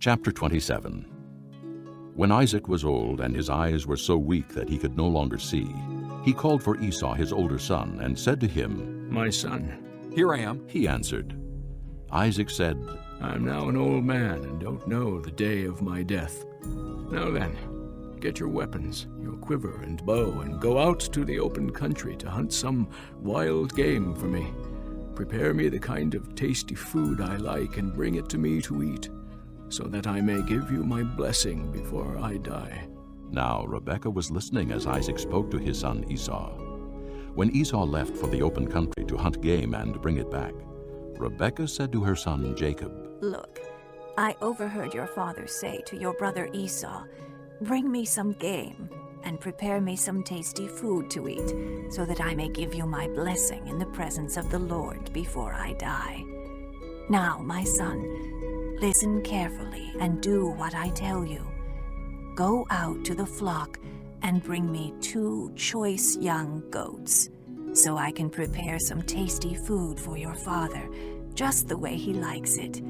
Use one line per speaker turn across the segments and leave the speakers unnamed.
Chapter 27. When Isaac was old and his eyes were so weak that he could no longer see, he called for Esau his older son and said to him,
"My son."
"Here I am,"
he answered. Isaac said,
"I am now an old man and don't know the day of my death. Now then, get your weapons, your quiver and bow, and go out to the open country to hunt some wild game for me. Prepare me the kind of tasty food I like and bring it to me to eat, so that I may give you my blessing before I die."
Now Rebekah was listening as Isaac spoke to his son Esau. When Esau left for the open country to hunt game and bring it back, Rebekah said to her son Jacob,
"Look, I overheard your father say to your brother Esau, 'Bring me some game and prepare me some tasty food to eat, so that I may give you my blessing in the presence of the Lord before I die.' Now, my son, listen carefully and do what I tell you. Go out to the flock and bring me 2 choice young goats, so I can prepare some tasty food for your father, just the way he likes it.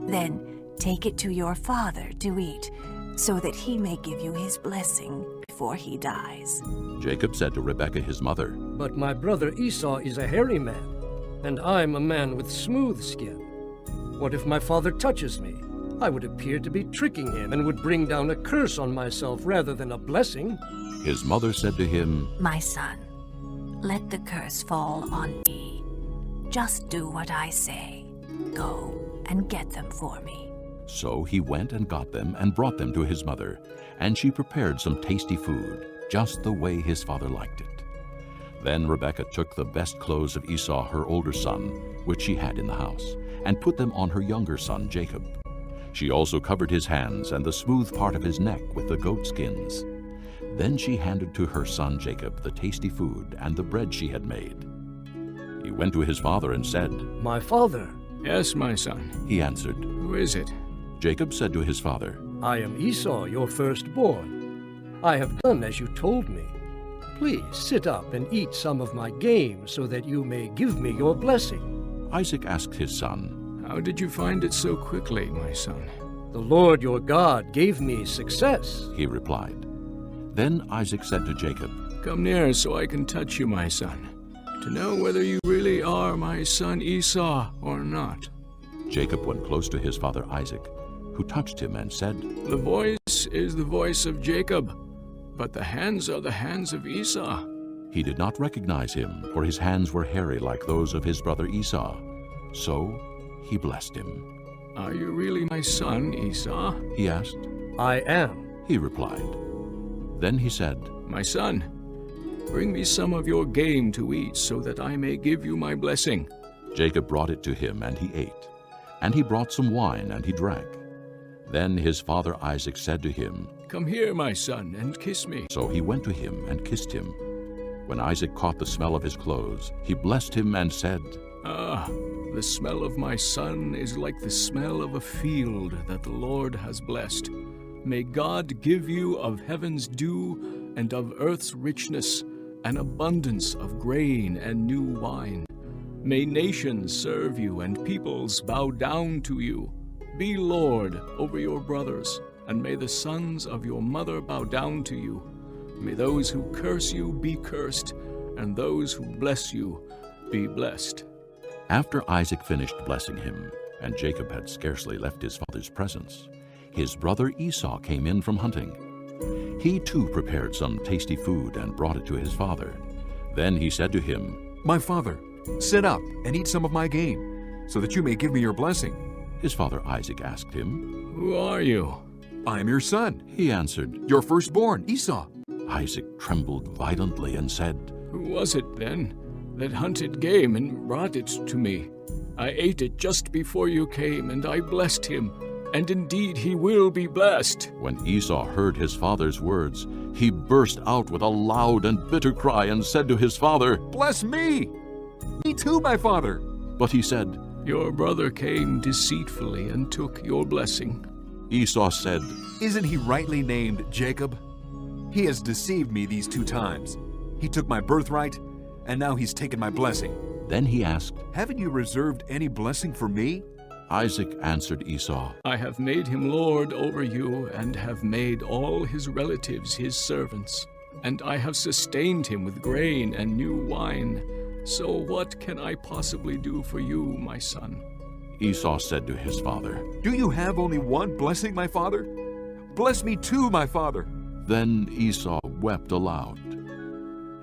Then take it to your father to eat, so that he may give you his blessing before he dies."
Jacob said to Rebekah his mother,
"But my brother Esau is a hairy man, and I'm a man with smooth skin. What if my father touches me? I would appear to be tricking him and would bring down a curse on myself rather than a blessing."
His mother said to him,
"My son, let the curse fall on me. Just do what I say. Go and get them for me."
So he went and got them and brought them to his mother, and she prepared some tasty food, just the way his father liked it. Then Rebekah took the best clothes of Esau, her older son, which she had in the house, and put them on her younger son Jacob. She also covered his hands and the smooth part of his neck with the goat skins. Then she handed to her son Jacob the tasty food and the bread she had made. He went to his father and said,
"My father."
"Yes, my son."
He answered.
"Who is it?"
Jacob said to his father,
"I am Esau, your firstborn. I have done as you told me. Please sit up and eat some of my game so that you may give me your blessing."
Isaac asked his son,
"How did you find it so quickly, my son?"
"The Lord your God gave me success."
he replied. Then Isaac said to Jacob,
"Come near so I can touch you, my son, to know whether you really are my son Esau or not."
Jacob went close to his father Isaac, who touched him and said,
"The voice is the voice of Jacob, but the hands are the hands of Esau."
He did not recognize him, for his hands were hairy like those of his brother Esau. So he blessed him.
"Are you really my son, Esau?"
He asked.
"I am."
He replied. Then he said,
"My son, bring me some of your game to eat, so that I may give you my blessing."
Jacob brought it to him, and he ate. And he brought some wine, and he drank. Then his father Isaac said to him,
"Come here, my son, and kiss me."
So he went to him and kissed him. When Isaac caught the smell of his clothes, he blessed him and said,
"Ah, the smell of my son is like the smell of a field that the Lord has blessed. May God give you of heaven's dew and of earth's richness an abundance of grain and new wine. May nations serve you and peoples bow down to you. Be Lord over your brothers, and may the sons of your mother bow down to you. May those who curse you be cursed, and those who bless you be blessed."
After Isaac finished blessing him, and Jacob had scarcely left his father's presence, his brother Esau came in from hunting. He too prepared some tasty food and brought it to his father. Then he said to him,
"My father, sit up and eat some of my game, so that you may give me your blessing."
His father Isaac asked him,
"Who are you?"
"I am your son,
He answered.
your firstborn, Esau."
Isaac trembled violently and said,
"Who was it, then, that hunted game and brought it to me? I ate it just before you came, and I blessed him, and indeed he will be blessed."
When Esau heard his father's words, he burst out with a loud and bitter cry and said to his father,
"Bless me! Me too, my father."
But he said,
"Your brother came deceitfully and took your blessing."
Esau said,
"Isn't he rightly named Jacob? He has deceived me these 2 times. He took my birthright, and now he's taken my blessing."
Then he asked,
"Haven't you reserved any blessing for me?"
Isaac answered Esau,
I have made him lord over you, and have made all his relatives his servants. And I have sustained him with grain and new wine. So what can I possibly do for you, my son?
Esau said to his father.
Do you have only one blessing, my father? Bless me too, my father.
Then Esau wept aloud.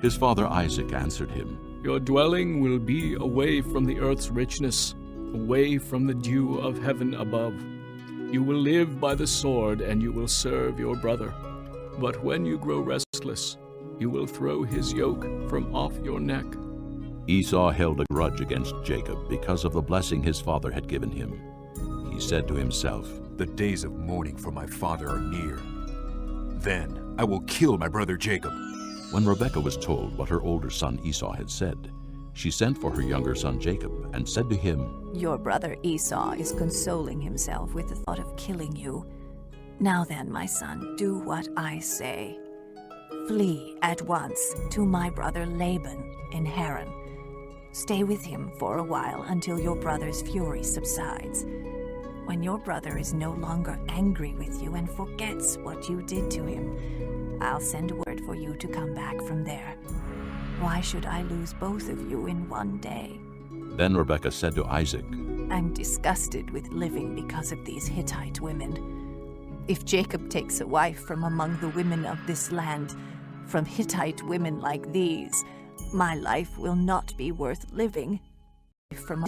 His father Isaac answered him,
Your dwelling will be away from the earth's richness, away from the dew of heaven above. You will live by the sword, and you will serve your brother. But when you grow restless, you will throw his yoke from off your neck.
Esau held a grudge against Jacob because of the blessing his father had given him. He said to himself,
The days of mourning for my father are near. Then I will kill my brother Jacob.
When Rebekah was told what her older son Esau had said, she sent for her younger son Jacob and said to him,
Your brother Esau is consoling himself with the thought of killing you. Now then, my son, do what I say. Flee at once to my brother Laban in Haran. Stay with him for a while until your brother's fury subsides. When your brother is no longer angry with you and forgets what you did to him, I'll send word for you to come back from there. Why should I lose both of you in one day?
Then Rebekah said to Isaac,
I'm disgusted with living because of these Hittite women. If Jacob takes a wife from among the women of this land, from Hittite women like these, my life will not be worth living. From